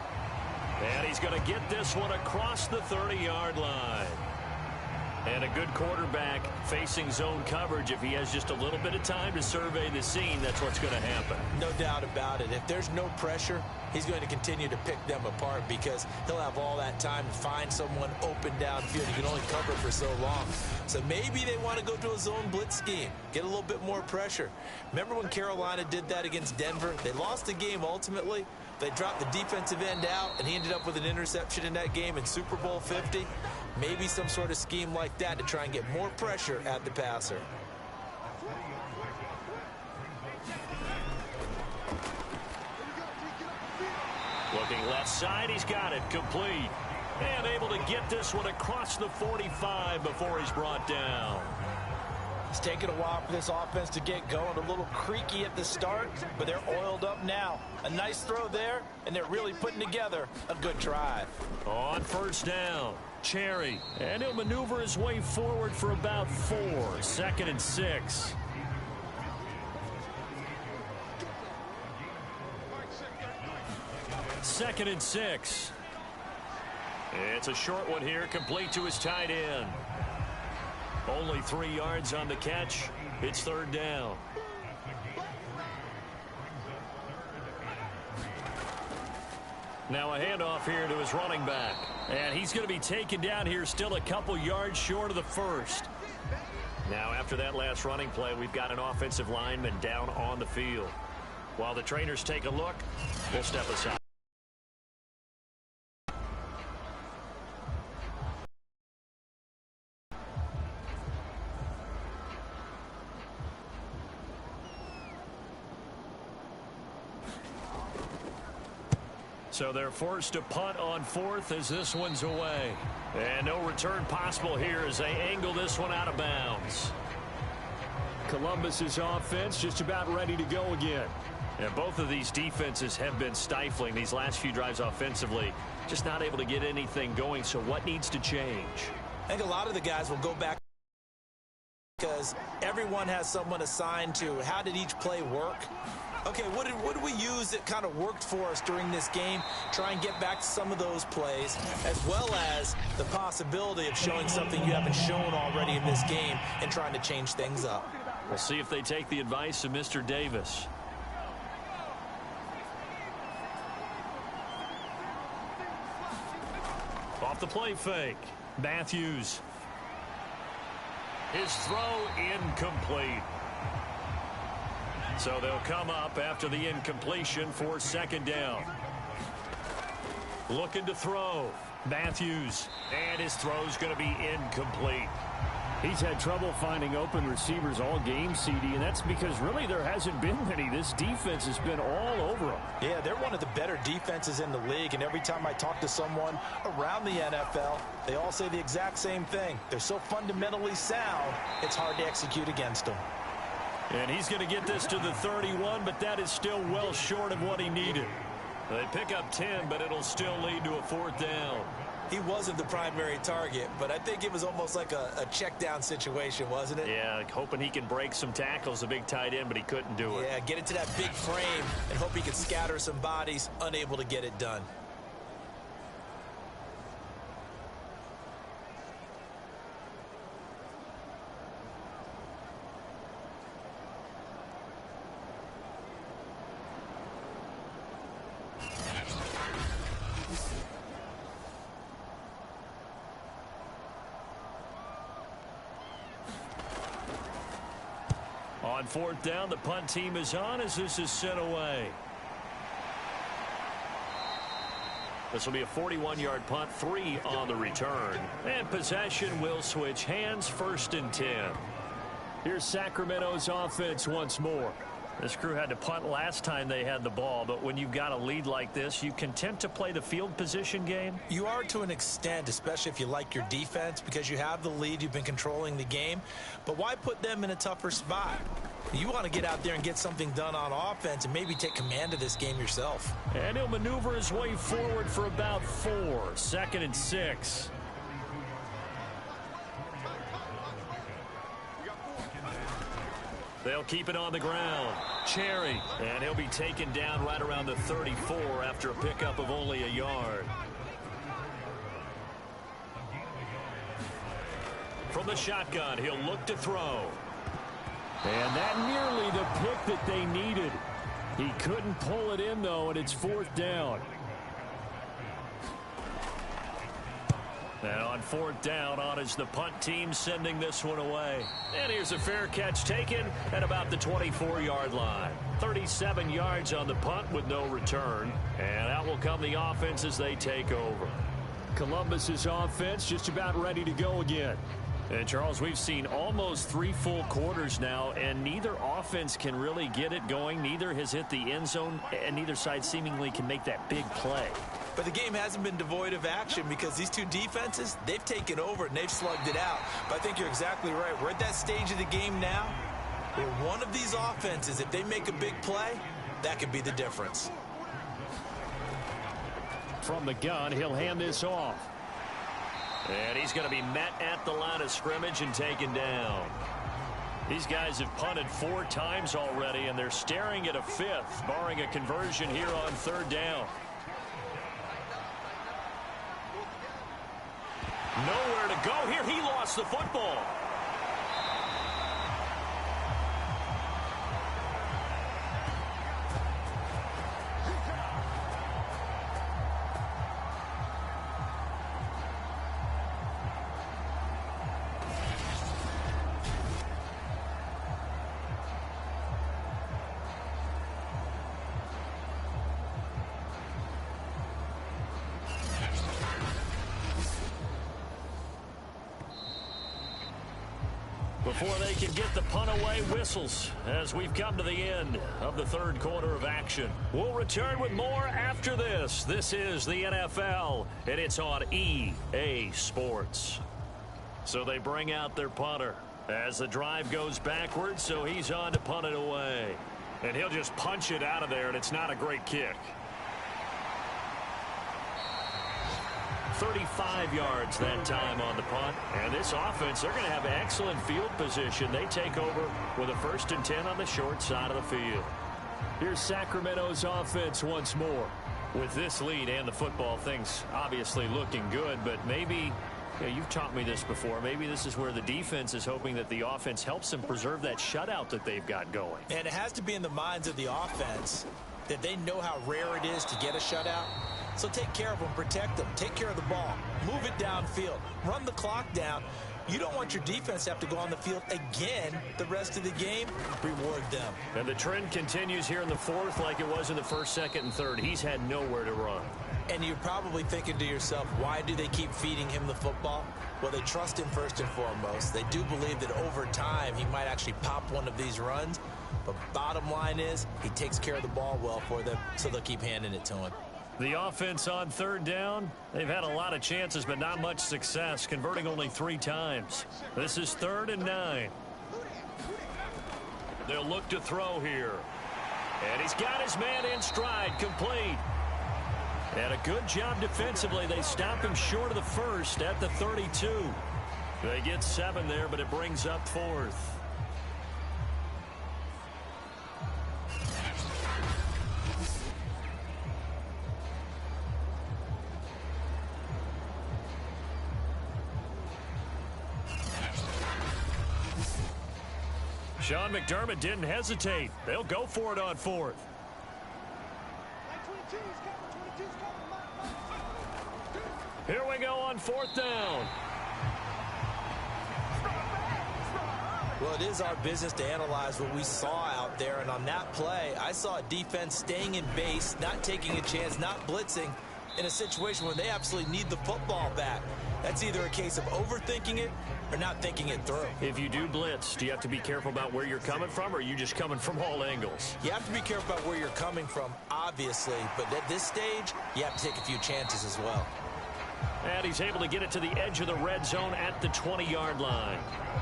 And he's going to get this one across the 30-yard line. And a good quarterback facing zone coverage. If he has just a little bit of time to survey the scene, that's what's going to happen. No doubt about it. If there's no pressure, he's going to continue to pick them apart because he'll have all that time to find someone open downfield. He can only cover for so long. So maybe they want to go to a zone blitz scheme, get a little bit more pressure. Remember when Carolina did that against Denver? They lost the game ultimately. They dropped the defensive end out, and he ended up with an interception in that game in Super Bowl 50. Maybe some sort of scheme like that to try and get more pressure at the passer. Looking left side, he's got it complete. And able to get this one across the 45 before he's brought down. It's taken a while for this offense to get going. A little creaky at the start, but they're oiled up now. A nice throw there, and they're really putting together a good drive. On 1st down, Cherry. And he'll maneuver his way forward for about 4. 2nd and 6. Second and 6. It's a short one here, complete to his tight end. Only 3 yards on the catch. It's 3rd down. Now a handoff here to his running back. And he's going to be taken down here still a couple yards short of the 1st. Now after that last running play, we've got an offensive lineman down on the field. While the trainers take a look, we'll step aside. So they're forced to punt on 4th as this one's away. And no return possible here as they angle this one out of bounds. Columbus's offense just about ready to go again. Yeah, both of these defenses have been stifling these last few drives offensively. Just not able to get anything going, so what needs to change? I think a lot of the guys will go back because everyone has someone assigned to how did each play work. Okay, what did we use that kind of worked for us during this game? Try and get back to some of those plays, as well as the possibility of showing something you haven't shown already in this game and trying to change things up. We'll see if they take the advice of Mr. Davis. Off the play fake. Matthews. His throw incomplete. So they'll come up after the incompletion for second down. Looking to throw. Matthews. And his throw's going to be incomplete. He's had trouble finding open receivers all game, CD, and that's because really there hasn't been many. This defense has been all over him. Yeah, they're one of the better defenses in the league, and every time I talk to someone around the NFL, they all say the exact same thing. They're so fundamentally sound, it's hard to execute against them. And he's going to get this to the 31, but that is still well short of what he needed. They pick up 10, but it'll still lead to a fourth down. He wasn't the primary target, but I think it was almost like a check down situation, wasn't it? Yeah, hoping he can break some tackles, a big tight end, but he couldn't do it. Yeah, get into that big frame and hope he could scatter some bodies, unable to get it done. On fourth down, the punt team is on as this is sent away. This will be a 41-yard punt, 3 on the return. And possession will switch hands, 1st and 10. Here's Sacramento's offense once more. This crew had to punt last time they had the ball, but when you've got a lead like this, you content to play the field position game? You are to an extent, especially if you like your defense, because you have the lead, you've been controlling the game. But why put them in a tougher spot? You want to get out there and get something done on offense and maybe take command of this game yourself. And he'll maneuver his way forward for about 4. 2nd and 6. They'll keep it on the ground. Cherry. And he'll be taken down right around the 34 after a pickup of only a yard. From the shotgun, he'll look to throw. And that nearly the pick that they needed. He couldn't pull it in, though, and it's 4th down. And on 4th down, on is the punt team sending this one away. And here's a fair catch taken at about the 24-yard line. 37 yards on the punt with no return. And out will come the offense as they take over. Columbus's offense just about ready to go again. And, Charles, we've seen almost 3 full quarters now, and neither offense can really get it going. Neither has hit the end zone, and neither side seemingly can make that big play. But the game hasn't been devoid of action because these two defenses, they've taken over and they've slugged it out. But I think you're exactly right. We're at that stage of the game now where one of these offenses, if they make a big play, that could be the difference. From the gun, he'll hand this off. And he's going to be met at the line of scrimmage and taken down. These guys have punted 4 times already, and they're staring at a 5th, barring a conversion here on 3rd down. Nowhere to go here. He lost the football. Before they can get the punt away, whistles as we've come to the end of the 3rd quarter of action. We'll return with more after this. This is the NFL, and it's on EA Sports. So they bring out their punter as the drive goes backwards, so he's on to punt it away. And he'll just punch it out of there, and it's not a great kick. 35 yards that time on the punt. And this offense, they're going to have excellent field position. They take over with a 1st and 10 on the short side of the field. Here's Sacramento's offense once more. With this lead and the football, things obviously looking good, but maybe, you've taught me this before, maybe this is where the defense is hoping that the offense helps them preserve that shutout that they've got going. And it has to be in the minds of the offense that they know how rare it is to get a shutout. So take care of them, protect them, take care of the ball, move it downfield, run the clock down. You don't want your defense to have to go on the field again the rest of the game. Reward them. And the trend continues here in the 4th like it was in the 1st, 2nd, and 3rd. He's had nowhere to run. And you're probably thinking to yourself, why do they keep feeding him the football? Well, they trust him first and foremost. They do believe that over time he might actually pop one of these runs. But bottom line is he takes care of the ball well for them, so they'll keep handing it to him. The offense on 3rd down, they've had a lot of chances, but not much success, converting only 3 times. This is 3rd and 9. They'll look to throw here. And he's got his man in stride, complete. And a good job defensively. They stop him short of the 1st at the 32. They get 7 there, but it brings up 4th. Sean McDermott didn't hesitate. They'll go for it on 4th. Here we go on 4th down. Well, it is our business to analyze what we saw out there. And on that play, I saw a defense staying in base, not taking a chance, not blitzing in a situation where they absolutely need the football back. That's either a case of overthinking it or not thinking it through. If you do blitz, do you have to be careful about where you're coming from, or are you just coming from all angles? You have to be careful about where you're coming from, obviously. But at this stage, you have to take a few chances as well. And he's able to get it to the edge of the red zone at the 20-yard line.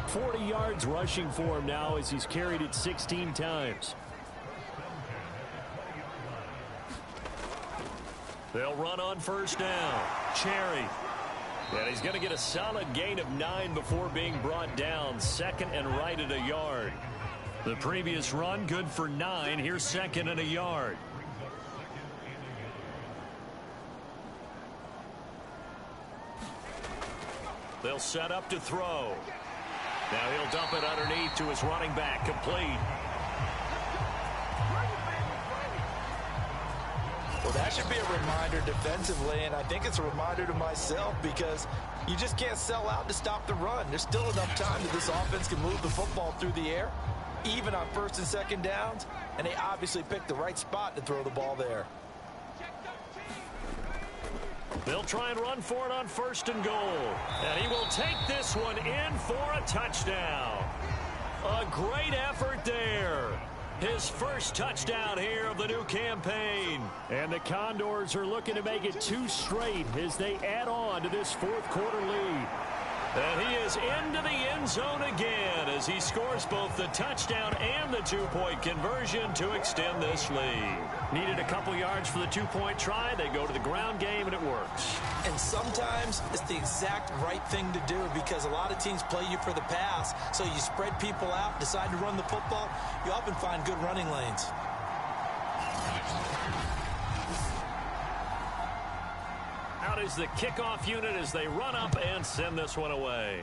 40 yards rushing for him now as he's carried it 16 times. They'll run on 1st down. Cherry. And he's going to get a solid gain of 9 before being brought down. 2nd and right at a yard. The previous run good for 9. Here's 2nd and a yard. They'll set up to throw. Now he'll dump it underneath to his running back, complete. Well, that should be a reminder defensively, and I think it's a reminder to myself because you just can't sell out to stop the run. There's still enough time that this offense can move the football through the air, even on 1st and 2nd downs, and they obviously picked the right spot to throw the ball there. They'll try and run for it on 1st and goal. And he will take this one in for a touchdown. A great effort there. His first touchdown here of the new campaign. And the Condors are looking to make it 2 straight as they add on to this 4th quarter lead. And he is into the end zone again as he scores both the touchdown and the 2-point conversion to extend this lead. Needed a couple yards for the 2-point try. They go to the ground game, and it works. And sometimes it's the exact right thing to do because a lot of teams play you for the pass. So you spread people out, decide to run the football. You often find good running lanes. Out is the kickoff unit as they run up and send this one away.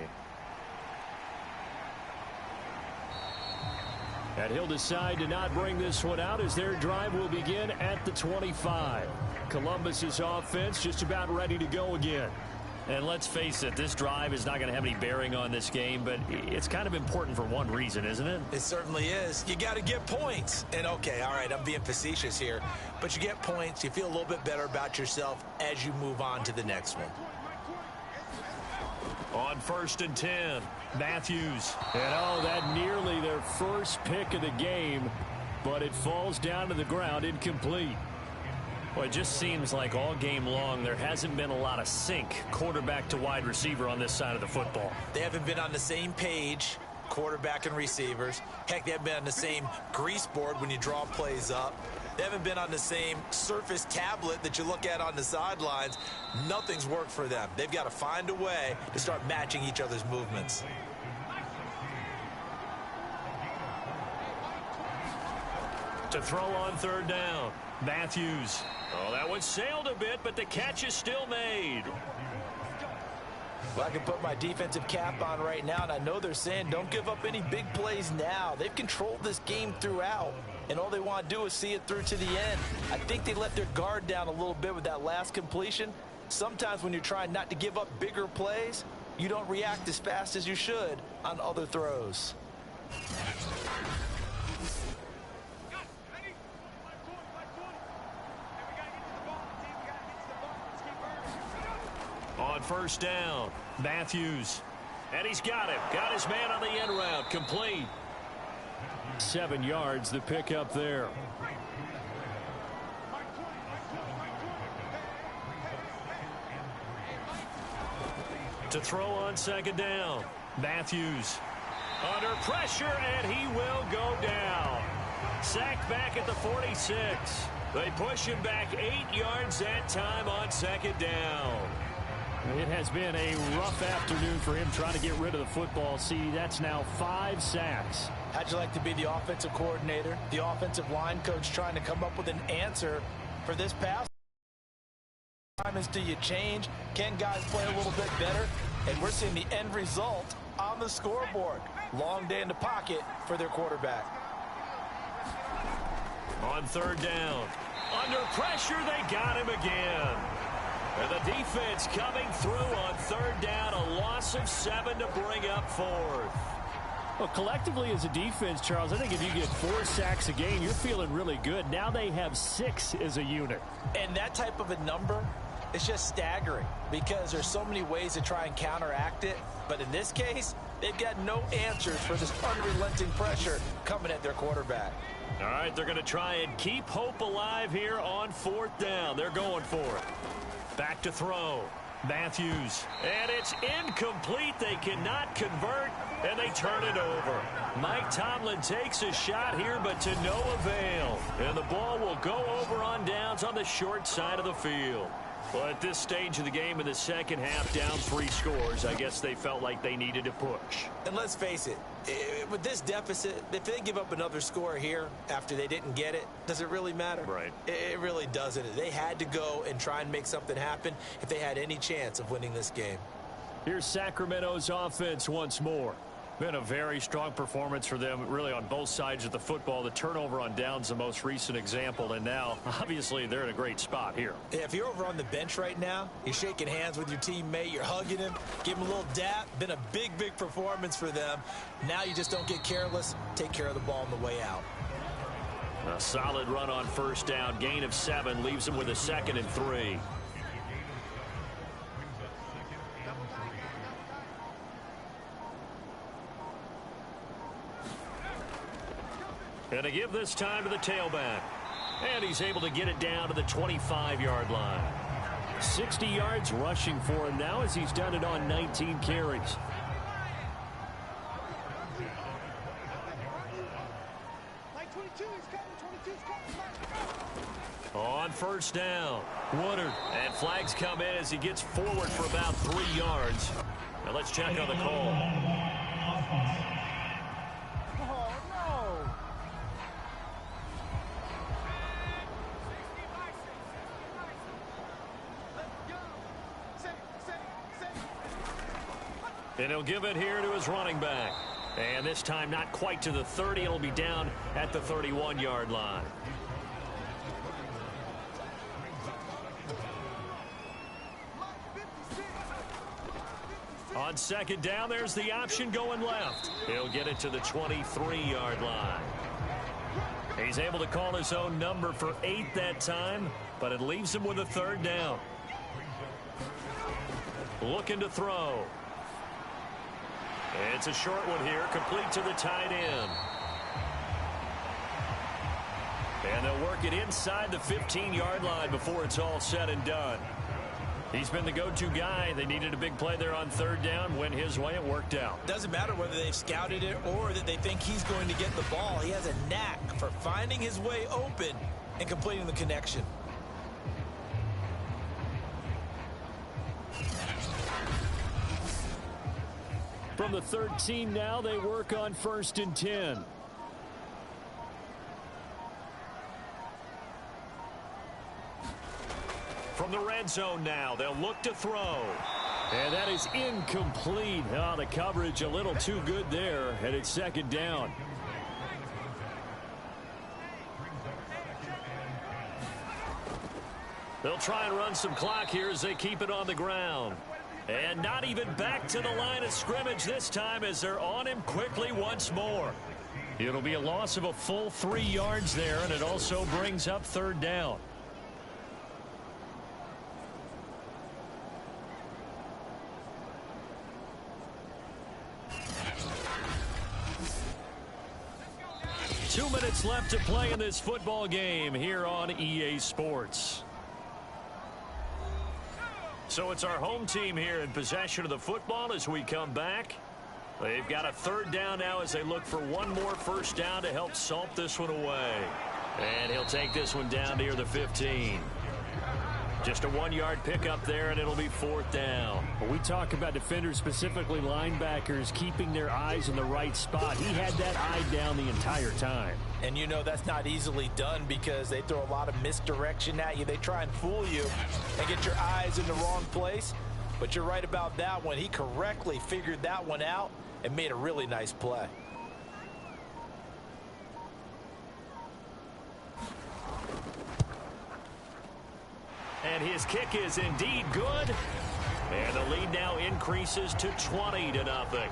And he'll decide to not bring this one out as their drive will begin at the 25. Columbus's offense just about ready to go again. And let's face it, this drive is not going to have any bearing on this game, but it's kind of important for one reason, isn't it? It certainly is. You got to get points. And, okay, all right, I'm being facetious here. But you get points, you feel a little bit better about yourself as you move on to the next one. On 1st and 10, Matthews. And, that nearly their first pick of the game, but it falls down to the ground incomplete. Well, it just seems like all game long there hasn't been a lot of sync quarterback to wide receiver on this side of the football. They haven't been on the same page, quarterback and receivers. Heck, they haven't been on the same grease board when you draw plays up. They haven't been on the same surface tablet that you look at on the sidelines. Nothing's worked for them. They've got to find a way to start matching each other's movements. To throw on third down, Matthews. Oh, that one sailed a bit, but the catch is still made. Well, I can put my defensive cap on right now, and I know they're saying don't give up any big plays now. They've controlled this game throughout, and all they want to do is see it through to the end. I think they let their guard down a little bit with that last completion. Sometimes when you're trying not to give up bigger plays, you don't react as fast as you should on other throws. On first down, Matthews. And he's got him. Got his man on the end route. Complete. 7 yards, the pickup there. To throw on second down, Matthews. Under pressure, and he will go down. Sacked back at the 46. They push him back 8 yards that time on second down. It has been a rough afternoon for him trying to get rid of the football. See, that's now 5 sacks. How'd you like to be the offensive coordinator, the offensive line coach trying to come up with an answer for this pass? Is do you change? Can guys play a little bit better? And we're seeing the end result on the scoreboard. Long day in the pocket for their quarterback. On third down, under pressure, they got him again. And the defense coming through on third down, a loss of 7 to bring up fourth. Well, collectively as a defense, Charles, I think if you get 4 sacks a game, you're feeling really good. Now they have 6 as a unit. And that type of a number is just staggering because there's so many ways to try and counteract it. But in this case, they've got no answers for this unrelenting pressure coming at their quarterback. All right, they're going to try and keep hope alive here on fourth down. They're going for it. Back to throw. Matthews. And it's incomplete. They cannot convert, and they turn it over. Mike Tomlin takes a shot here, but to no avail. And the ball will go over on downs on the short side of the field. Well, at this stage of the game in the second half, down 3 scores, I guess they felt like they needed to push. And let's face it, with this deficit, if they give up another score here after they didn't get it, does it really matter? Right. It really doesn't. They had to go and try and make something happen if they had any chance of winning this game. Here's Sacramento's offense once more. Been a very strong performance for them, really, on both sides of the football. The turnover on downs, the most recent example, and now, obviously, they're in a great spot here. If you're over on the bench right now, you're shaking hands with your teammate, you're hugging him, give him a little dap. Been a big, big performance for them. Now you just don't get careless. Take care of the ball on the way out. A solid run on first down. Gain of 7 leaves them with a 2nd and 3. And to give this time to the tailback. And he's able to get it down to the 25-yard line. 60 yards rushing for him now as he's done it on 19 carries. On first down, Woodard. And flags come in as he gets forward for about 3 yards. Now let's check on the call. And he'll give it here to his running back. And this time not quite to the 30. It'll be down at the 31-yard line. On second down, there's the option going left. He'll get it to the 23-yard line. He's able to call his own number for 8 that time, but it leaves him with a 3rd down. Looking to throw. It's a short one here, complete to the tight end. And they'll work it inside the 15-yard line before it's all said and done. He's been the go-to guy. They needed a big play there on third down. Went his way. It worked out. Doesn't matter whether they've scouted it or that they think he's going to get the ball. He has a knack for finding his way open and completing the connection. From the 13 now, they work on 1st and 10. From the red zone now, they'll look to throw. And that is incomplete. Oh, the coverage a little too good there, and it's 2nd down. They'll try and run some clock here as they keep it on the ground. And not even back to the line of scrimmage this time as they're on him quickly once more. It'll be a loss of a full 3 yards there, and it also brings up 3rd down. Two minutes left to play in this football game here on EA Sports. So it's our home team here in possession of the football as we come back. They've got a 3rd down now as they look for one more 1st down to help salt this one away. And he'll take this one down near the 15. Just a 1-yard pickup there, and it'll be 4th down. When we talk about defenders, specifically linebackers, keeping their eyes in the right spot, he had that eye down the entire time. And you know that's not easily done because they throw a lot of misdirection at you. They try and fool you and get your eyes in the wrong place. But you're right about that one. He correctly figured that one out and made a really nice play. And his kick is indeed good. And the lead now increases to 20-0.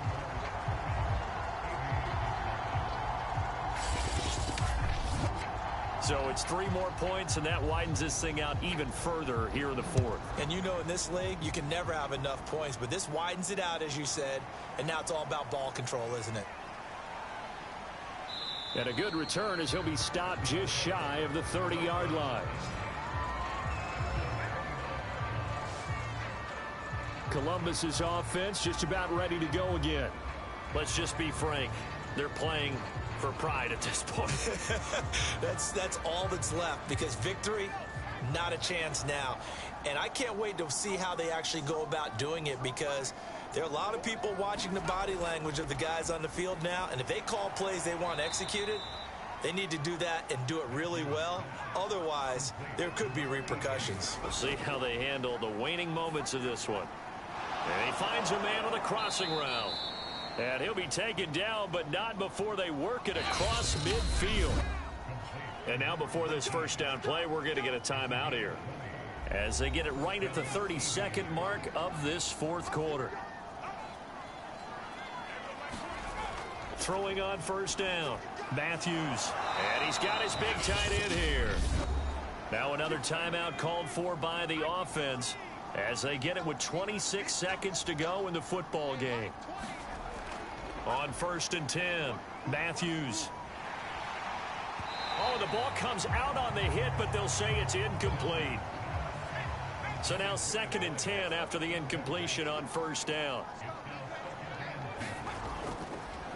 So it's 3 more points, and that widens this thing out even further here in the 4th. And you know in this league, you can never have enough points, but this widens it out, as you said, and now it's all about ball control, isn't it? And a good return as he'll be stopped just shy of the 30-yard line. Columbus's offense just about ready to go again. Let's just be frank. They're playing for pride at this point. That's all that's left because victory, not a chance now. And I can't wait to see how they actually go about doing it because there are a lot of people watching the body language of the guys on the field now. And if they call plays they want executed, they need to do that and do it really well. Otherwise, there could be repercussions. We'll see how they handle the waning moments of this one. And he finds a man on the crossing route. And he'll be taken down, but not before they work it across midfield. And now before this 1st down play, we're going to get a timeout here as they get it right at the 32nd mark of this 4th quarter. Throwing on 1st down, Matthews. And he's got his big tight end here. Now another timeout called for by the offense as they get it with 26 seconds to go in the football game. On 1st and 10, Matthews. Oh, the ball comes out on the hit, but they'll say it's incomplete. So now 2nd and 10 after the incompletion on 1st down.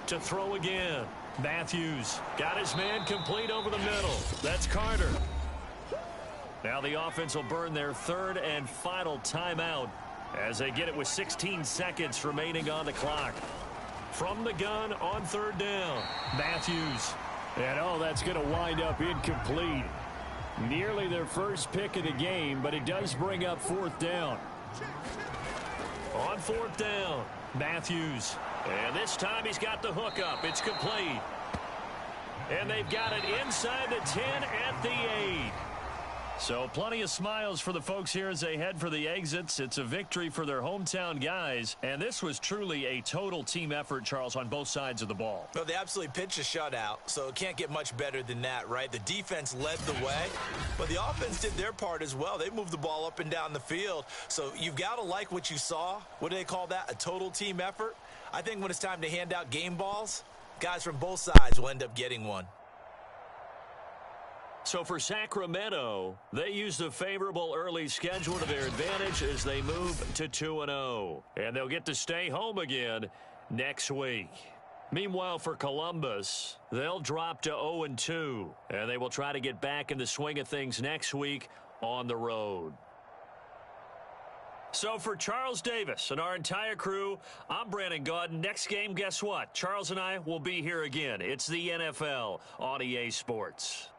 To throw again, Matthews. Got his man complete over the middle. That's Carter. Now the offense will burn their 3rd and final timeout as they get it with 16 seconds remaining on the clock. From the gun on 3rd down, Matthews. And oh, that's going to wind up incomplete. Nearly their first pick of the game, but it does bring up 4th down. On 4th down, Matthews. And this time he's got the hook up. It's complete. And they've got it inside the 10 at the 8. So plenty of smiles for the folks here as they head for the exits. It's a victory for their hometown guys. And this was truly a total team effort, Charles, on both sides of the ball. Well, they absolutely pitched a shutout, so it can't get much better than that, right? The defense led the way, but the offense did their part as well. They moved the ball up and down the field. So you've got to like what you saw. What do they call that? A total team effort? I think when it's time to hand out game balls, guys from both sides will end up getting one. So for Sacramento, they use the favorable early schedule to their advantage as they move to 2-0. And they'll get to stay home again next week. Meanwhile, for Columbus, they'll drop to 0-2. And they will try to get back in the swing of things next week on the road. So for Charles Davis and our entire crew, I'm Brandon Gaudin. Next game, guess what? Charles and I will be here again. It's the NFL on EA Sports.